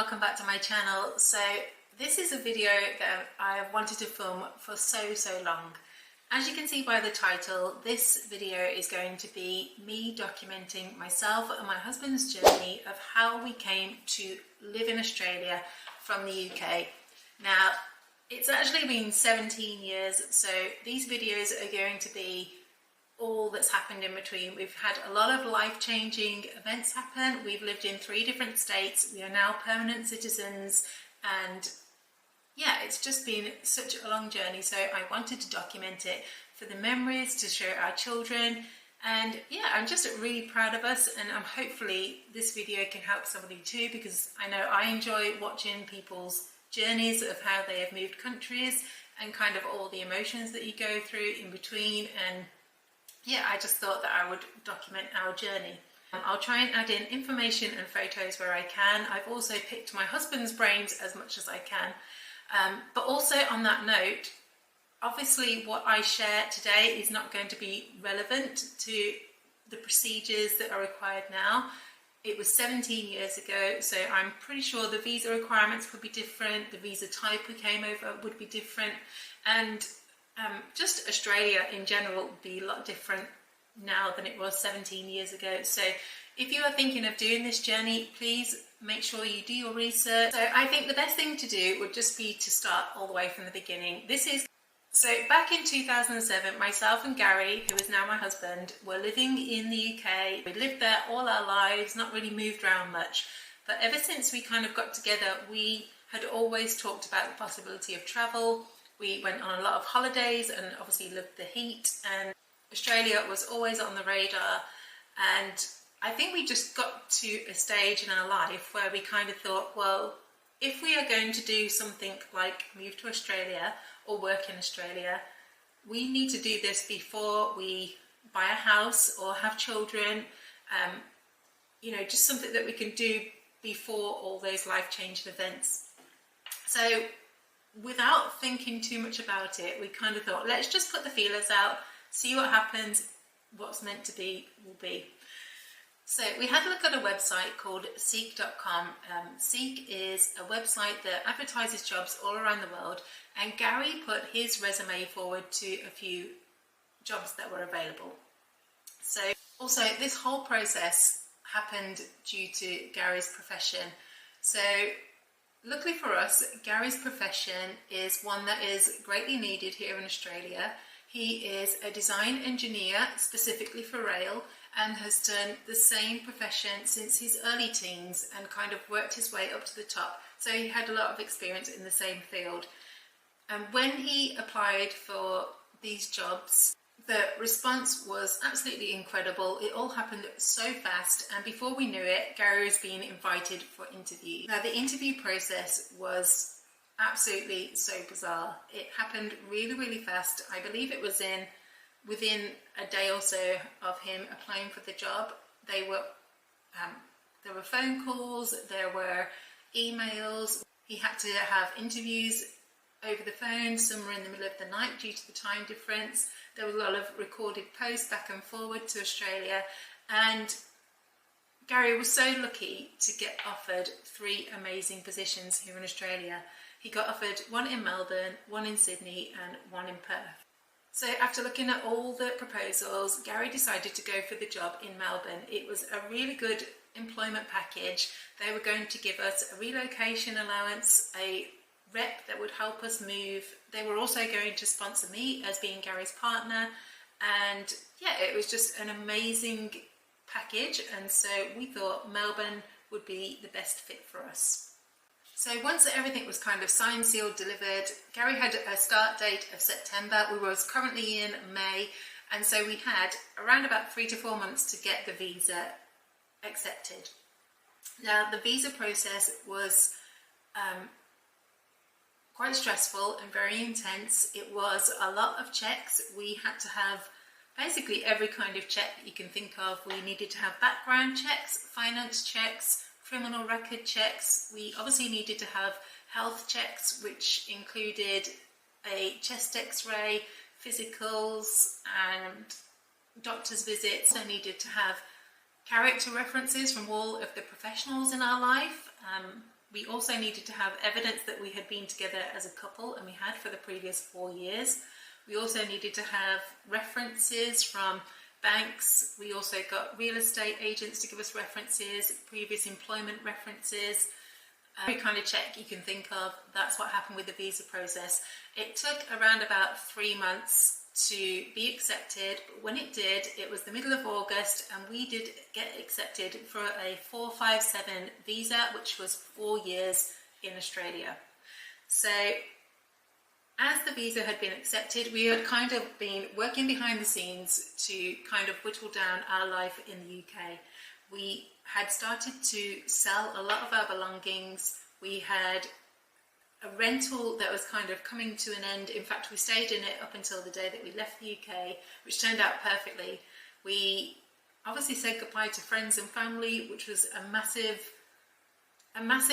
welcome back to my channel. So this is a video that I wanted to film for so long. As you can see by the title, this video is going to be me documenting myself and my husband's journey of how we came to live in Australia from the UK. Now, it's actually been 17 years, so these videos are going to be all that's happened in between. We've had a lot of life-changing events happen. We've lived in 3 different states. We are now permanent citizens, and yeah, it's just been such a long journey. So I wanted to document it for the memories, to show our children, and yeah, I'm just really proud of us, and hopefully this video can help somebody too, because I know I enjoy watching people's journeys of how they have moved countries and kind of all the emotions that you go through in between. And yeah, I just thought that I would document our journey. I'll try and add in information and photos where I can. I've also picked my husband's brains as much as I can. But also on that note, obviously what I share today is not going to be relevant to the procedures that are required now. It was 17 years ago, so I'm pretty sure the visa requirements would be different, the visa type we came over would be different, and just Australia in general would be a lot different now than it was 17 years ago. So if you are thinking of doing this journey, please make sure you do your research. So I think the best thing to do would just be to start all the way from the beginning. So back in 2007, myself and Gary, who is now my husband, were living in the UK. We lived there all our lives, not really moved around much. But ever since we kind of got together, we had always talked about the possibility of travel. We went on a lot of holidays and obviously loved the heat, and Australia was always on the radar. And I think we just got to a stage in our life where we kind of thought, well, if we are going to do something like move to Australia or work in Australia, we need to do this before we buy a house or have children. You know, just something that we can do before all those life-changing events. So without thinking too much about it, we kind of thought, let's just put the feelers out, see what happens, what's meant to be will be. So we had a look at a website called Seek.com. Seek is a website that advertises jobs all around the world, and Gary put his resume forward to a few jobs that were available. So also this whole process happened due to Gary's profession. So luckily for us, Gary's profession is one that is greatly needed here in Australia. He is a design engineer specifically for rail, and has done the same profession since his early teens and kind of worked his way up to the top. So he had a lot of experience in the same field. And when he applied for these jobs, the response was absolutely incredible. It all happened so fast, and before we knew it, Gary was being invited for interview. Now, the interview process was absolutely so bizarre. It happened really fast. I believe it was within a day or so of him applying for the job. There were phone calls, there were emails. He had to have interviews over the phone. Some were in the middle of the night due to the time difference. There was a lot of recorded posts back and forward to Australia, and Gary was so lucky to get offered 3 amazing positions here in Australia. He got offered one in Melbourne, one in Sydney, and one in Perth. So after looking at all the proposals, Gary decided to go for the job in Melbourne. It was a really good employment package. They were going to give us a relocation allowance, a rep that would help us move. They were also going to sponsor me as being Gary's partner. And yeah, it was just an amazing package. And so we thought Melbourne would be the best fit for us. So once everything was kind of signed, sealed, delivered, Gary had a start date of September. We were currently in May, and so we had around about 3 to 4 months to get the visa accepted. Now, the visa process was quite stressful and very intense. It was a lot of checks. We had to have basically every kind of check that you can think of. We needed to have background checks, finance checks, criminal record checks. We obviously needed to have health checks, which included a chest x-ray, physicals, and doctor's visits. Also needed to have character references from all of the professionals in our life. We also needed to have evidence that we had been together as a couple, and we had for the previous 4 years. We also needed to have references from banks. We also got real estate agents to give us references, previous employment references, every kind of check you can think of. That's what happened with the visa process. It took around about 3 months to be accepted, but when it did, it was the middle of August, and we did get accepted for a 457 visa, which was 4 years in Australia. So as the visa had been accepted, we had kind of been working behind the scenes to kind of whittle down our life in the UK. We had started to sell a lot of our belongings. We had a rental that was kind of coming to an end. In fact, we stayed in it up until the day that we left the UK, which turned out perfectly. We obviously said goodbye to friends and family, which was a massive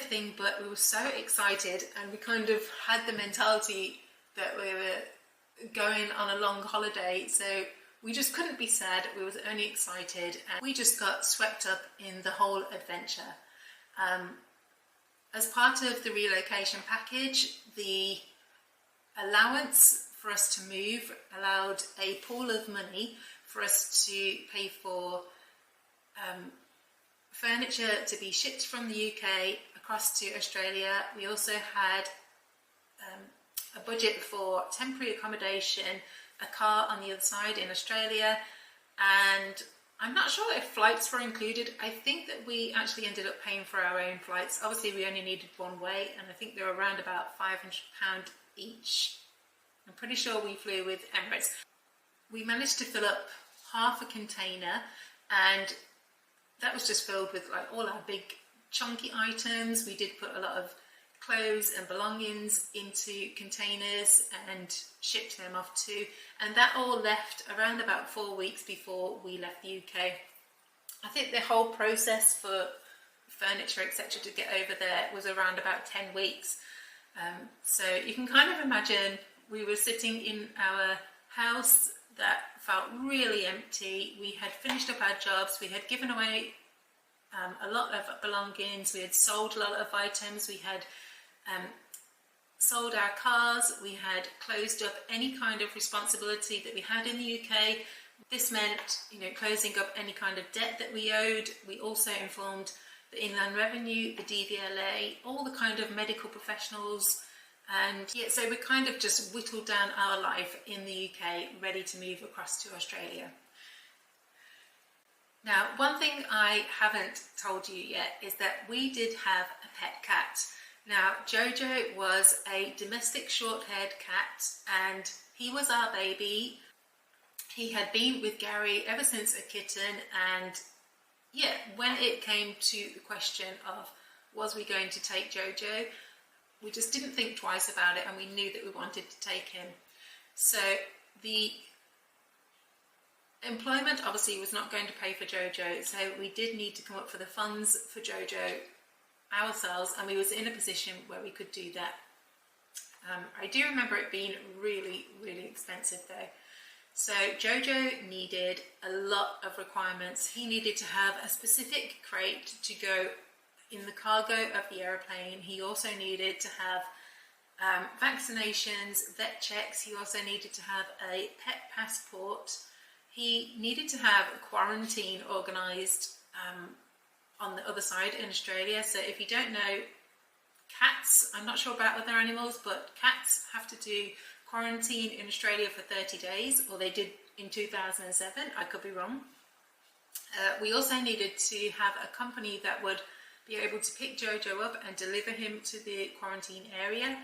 thing, but we were so excited, and we kind of had the mentality that we were going on a long holiday, so we just couldn't be sad. We was only excited, and we just got swept up in the whole adventure. As part of the relocation package, the allowance for us to move allowed a pool of money for us to pay for furniture to be shipped from the UK across to Australia. We also had a budget for temporary accommodation, a car on the other side in Australia, and I'm not sure if flights were included. I think that we actually ended up paying for our own flights. Obviously we only needed one way, and I think they were around about £500 each. I'm pretty sure we flew with Emirates. We managed to fill up half a container, and that was just filled with like all our big chunky items. We did put a lot of clothes and belongings into containers and shipped them off too, and that all left around about 4 weeks before we left the UK. I think the whole process for furniture etc to get over there was around about 10 weeks. So you can kind of imagine we were sitting in our house that felt really empty. We had finished up our jobs, we had given away a lot of belongings, we had sold a lot of items, we had sold our cars, we had closed up any kind of responsibility that we had in the UK. This meant, closing up any kind of debt that we owed. We also informed the Inland Revenue, the DVLA, all the kind of medical professionals, and yeah, so we kind of just whittled down our life in the UK, ready to move across to Australia. Now, one thing I haven't told you yet is that we did have a pet cat. Now, Jojo was a domestic short-haired cat, and he was our baby. He had been with Gary ever since a kitten, and yeah, when it came to the question of was we going to take Jojo, we just didn't think twice about it, and we knew that we wanted to take him. So the employment obviously was not going to pay for Jojo, so we did need to come up for the funds for Jojo ourselves, and we was in a position where we could do that. I do remember it being really, really expensive though. So Jojo needed a lot of requirements. He needed to have a specific crate to go in the cargo of the aeroplane. He also needed to have vaccinations, vet checks. He also needed to have a pet passport. He needed to have a quarantine organised on the other side in Australia. So if you don't know, cats, I'm not sure about other animals, but cats have to do quarantine in Australia for 30 days, or they did in 2007, I could be wrong. We also needed to have a company that would be able to pick Jojo up and deliver him to the quarantine area.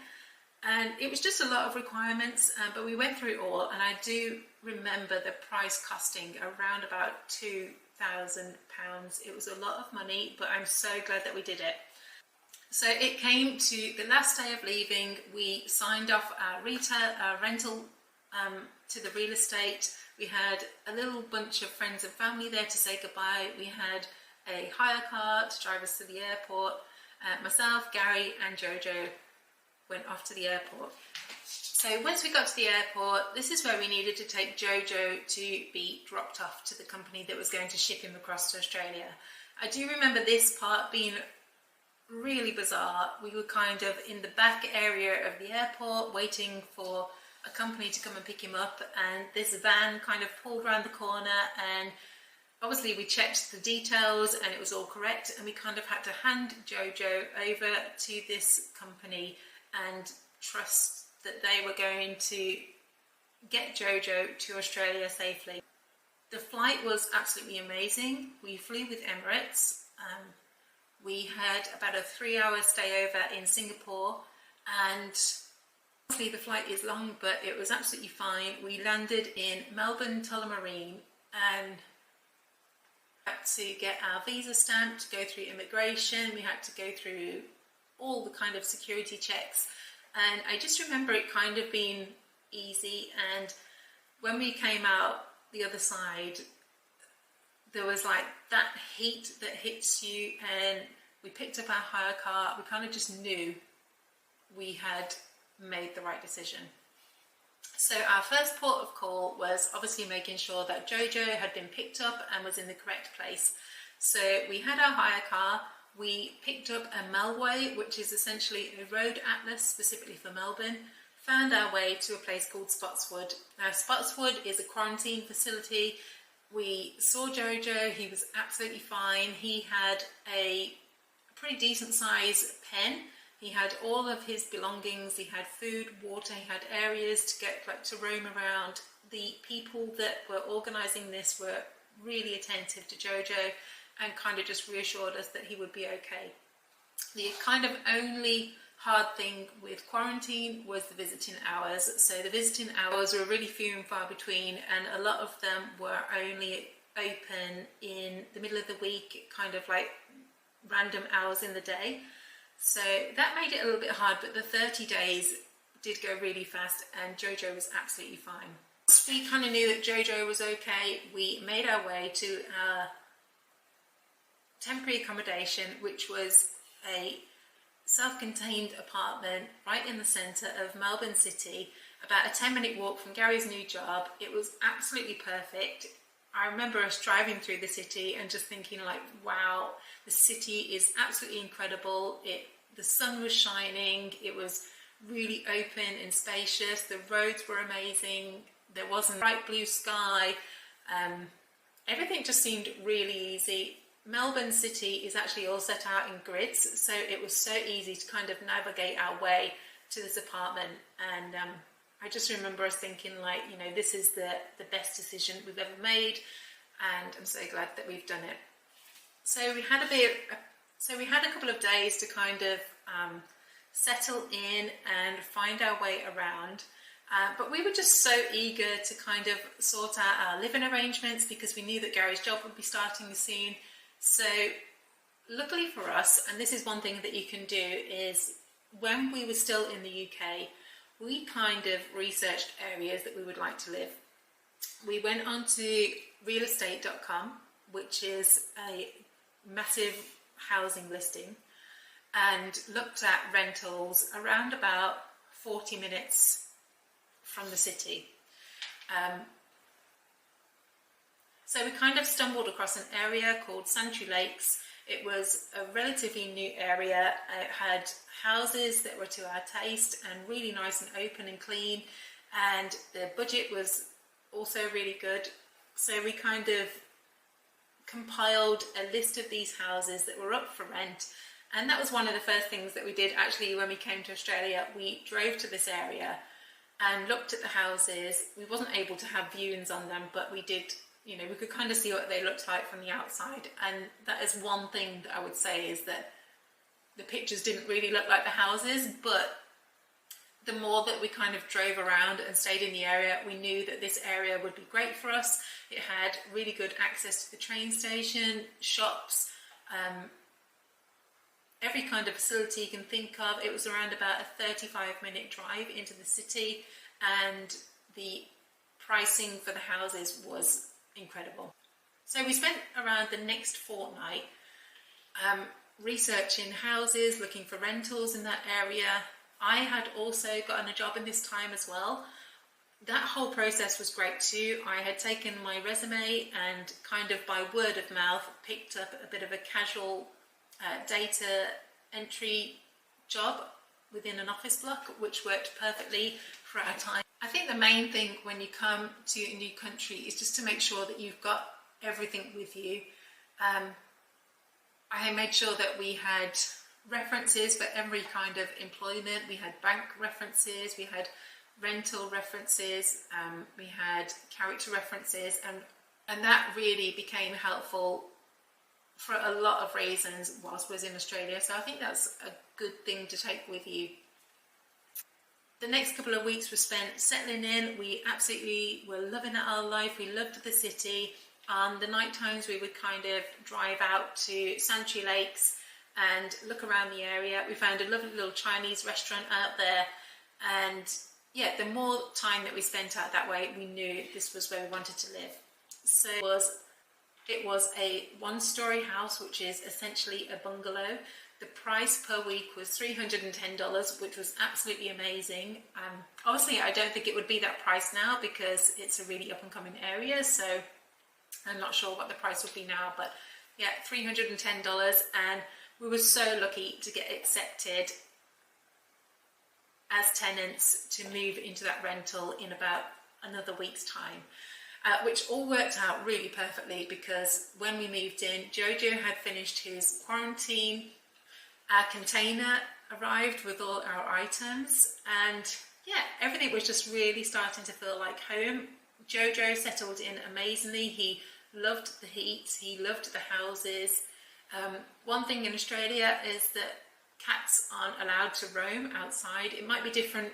And it was just a lot of requirements, but we went through it all, and I do remember the price costing around about £2,000. It was a lot of money, but I'm so glad that we did it. So it came to the last day of leaving. We signed off our rental to the real estate. We had a little bunch of friends and family there to say goodbye. We had a hire car to drive us to the airport. Myself, Gary and Jojo went off to the airport. So once we got to the airport, this is where we needed to take Jojo to be dropped off to the company that was going to ship him across to Australia. I do remember this part being really bizarre. We were kind of in the back area of the airport waiting for a company to come and pick him up, and this van kind of pulled around the corner, and obviously we checked the details and it was all correct, and we kind of had to hand Jojo over to this company and trust that they were going to get Jojo to Australia safely. The flight was absolutely amazing. We flew with Emirates. We had about a 3-hour stay over in Singapore, and obviously the flight is long, but it was absolutely fine. We landed in Melbourne Tullamarine and had to get our visa stamped, go through immigration. We had to go through all the kind of security checks, and I just remember it kind of being easy. And when we came out the other side, there was like that heat that hits you, and we picked up our hire car. We kind of just knew we had made the right decision. So our first port of call was obviously making sure that Jojo had been picked up and was in the correct place. So we had our hire car. We picked up a Melway, which is essentially a road atlas specifically for Melbourne. Found our way to a place called Spotswood. Now Spotswood is a quarantine facility. We saw Jojo, he was absolutely fine. He had a pretty decent size pen. He had all of his belongings. He had food, water, he had areas to get to roam around. The people that were organising this were really attentive to Jojo and kind of just reassured us that he would be okay. The kind of only hard thing with quarantine was the visiting hours. So the visiting hours were really few and far between, and a lot of them were only open in the middle of the week, kind of like random hours in the day. So that made it a little bit hard, but the 30 days did go really fast and Jojo was absolutely fine. Once we kind of knew that Jojo was okay, we made our way to our temporary accommodation, which was a self-contained apartment right in the centre of Melbourne City, about a 10-minute walk from Gary's new job. It was absolutely perfect. I remember us driving through the city and just thinking like, wow, the city is absolutely incredible. The sun was shining, it was really open and spacious, the roads were amazing, there wasn't bright blue sky, everything just seemed really easy. Melbourne City is actually all set out in grids, so it was so easy to kind of navigate our way to this apartment, and I just remember us thinking like, you know, this is the best decision we've ever made, and I'm so glad that we've done it. So we had a couple of days to kind of settle in and find our way around, but we were just so eager to kind of sort out our living arrangements because we knew that Gary's job would be starting soon. So luckily for us, and this is one thing that you can do, is when we were still in the UK, we kind of researched areas that we would like to live. We went on to realestate.com, which is a massive housing listing, and looked at rentals around about 40 minutes from the city. So we kind of stumbled across an area called Santry Lakes. It was a relatively new area. It had houses that were to our taste and really nice and open and clean, and the budget was also really good. So we kind of compiled a list of these houses that were up for rent, and that was one of the first things that we did actually when we came to Australia. We drove to this area and looked at the houses. We wasn't able to have viewings on them, but we did, you know, we could kind of see what they looked like from the outside, and that is one thing that I would say is that the pictures didn't really look like the houses, but the more that we kind of drove around and stayed in the area, we knew that this area would be great for us. It had really good access to the train station, shops, every kind of facility you can think of. It was around about a 35-minute drive into the city, and the pricing for the houses was incredible. So we spent around the next fortnight researching houses, looking for rentals in that area. I had also gotten a job in this time as well. That whole process was great too. I had taken my resume and kind of by word of mouth picked up a bit of a casual data entry job within an office block, which worked perfectly for our time. I think the main thing when you come to a new country is just to make sure that you've got everything with you. I made sure that we had references for every kind of employment. We had bank references, we had rental references, we had character references, and that really became helpful for a lot of reasons whilst I was in Australia. So I think that's a good thing to take with you. The next couple of weeks were spent settling in. We absolutely were loving our life. We loved the city. On the night times we would kind of drive out to Sanctuary Lakes and look around the area. We found a lovely little Chinese restaurant out there, and yeah, the more time that we spent out that way, we knew this was where we wanted to live. So it was a one-story house, which is essentially a bungalow. The price per week was $310, which was absolutely amazing. Obviously, I don't think it would be that price now because it's a really up-and-coming area, so I'm not sure what the price would be now, but yeah, $310, and we were so lucky to get accepted as tenants to move into that rental in about another week's time. Which all worked out really perfectly because when we moved in, Jojo had finished his quarantine, our container arrived with all our items, and yeah, everything was just really starting to feel like home. Jojo settled in amazingly. He loved the heat, he loved the houses. One thing in Australia is that cats aren't allowed to roam outside. It might be different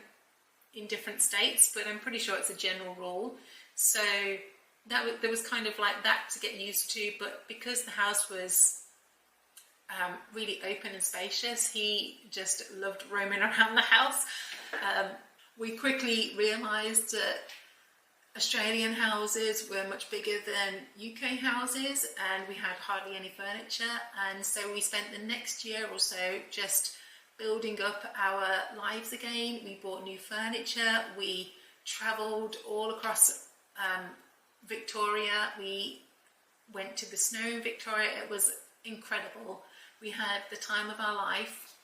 in different states, but I'm pretty sure it's a general rule. So there was kind of like that to get used to, but because the house was really open and spacious, he just loved roaming around the house. We quickly realised that Australian houses were much bigger than UK houses, and we had hardly any furniture, and so we spent the next year or so just building up our lives again. We bought new furniture, we travelled all across Victoria, we went to the snow in Victoria. It was incredible. We had the time of our life.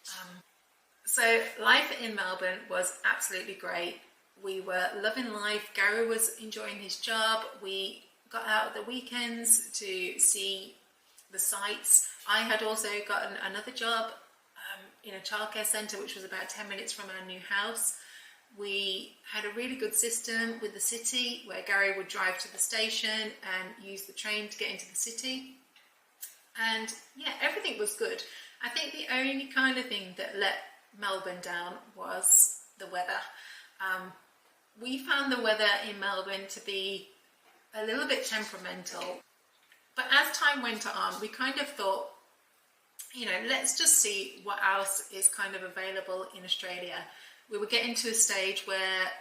So life in Melbourne was absolutely great. We were loving life. Gary was enjoying his job. We got out at the weekends to see the sights. I had also gotten another job in a childcare centre, which was about 10 minutes from our new house. We had a really good system with the city where Gary would drive to the station and use the train to get into the city. And yeah, everything was good. I think the only kind of thing that let Melbourne down was the weather. We found the weather in Melbourne to be a little bit temperamental. But as time went on, we kind of thought, you know, let's just see what else is kind of available in Australia. We were getting to a stage where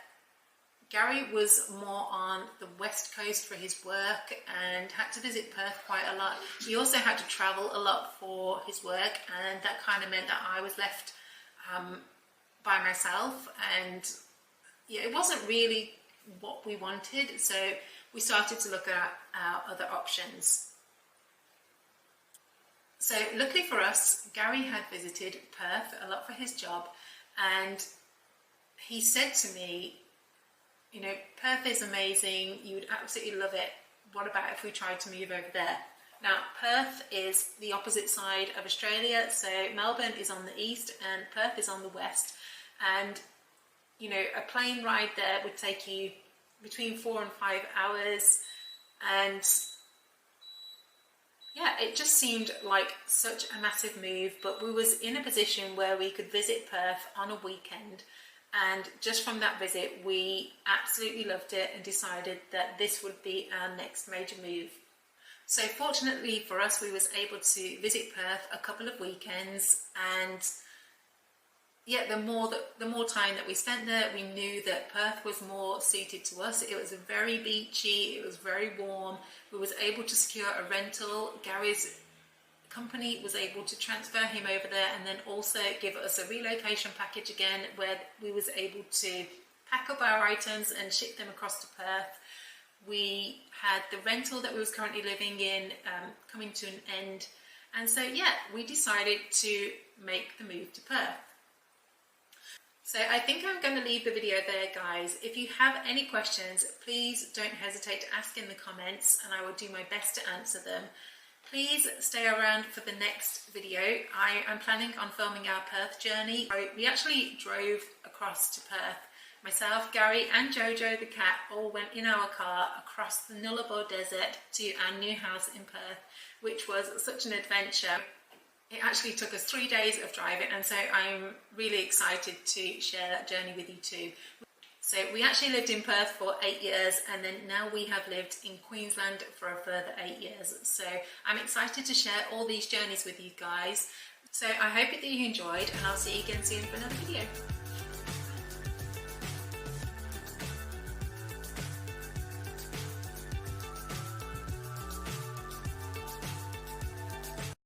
Gary was more on the west coast for his work and had to visit Perth quite a lot. He also had to travel a lot for his work, and that kind of meant that I was left by myself, and yeah, it wasn't really what we wanted, so we started to look at our other options. So luckily for us, Gary had visited Perth a lot for his job, and he said to me, you know, Perth is amazing, you would absolutely love it. What about if we tried to move over there? Now, Perth is the opposite side of Australia, so Melbourne is on the east and Perth is on the west. And, you know, a plane ride there would take you between 4 and 5 hours. And yeah, it just seemed like such a massive move, but we was in a position where we could visit Perth on a weekend. And just from that visit, we absolutely loved it and decided that this would be our next major move. So fortunately for us, we was able to visit Perth a couple of weekends, and yeah, the more time that we spent there, we knew that Perth was more suited to us. It was very beachy, it was very warm. We was able to secure a rental. Gary's company was able to transfer him over there and then also give us a relocation package again, where we was able to pack up our items and ship them across to Perth. We had the rental that we was currently living in coming to an end, And so yeah, we decided to make the move to Perth. So I think I'm going to leave the video there, guys. If you have any questions, please don't hesitate to ask in the comments and I will do my best to answer them. Please stay around for the next video. I am planning on filming our Perth journey. We actually drove across to Perth. Myself, Gary and Jojo the cat all went in our car across the Nullarbor Desert to our new house in Perth, which was such an adventure. It actually took us 3 days of driving, and so I'm really excited to share that journey with you too. So we actually lived in Perth for 8 years, and then now we have lived in Queensland for a further 8 years. So I'm excited to share all these journeys with you guys. So I hope that you enjoyed, and I'll see you again soon for another video.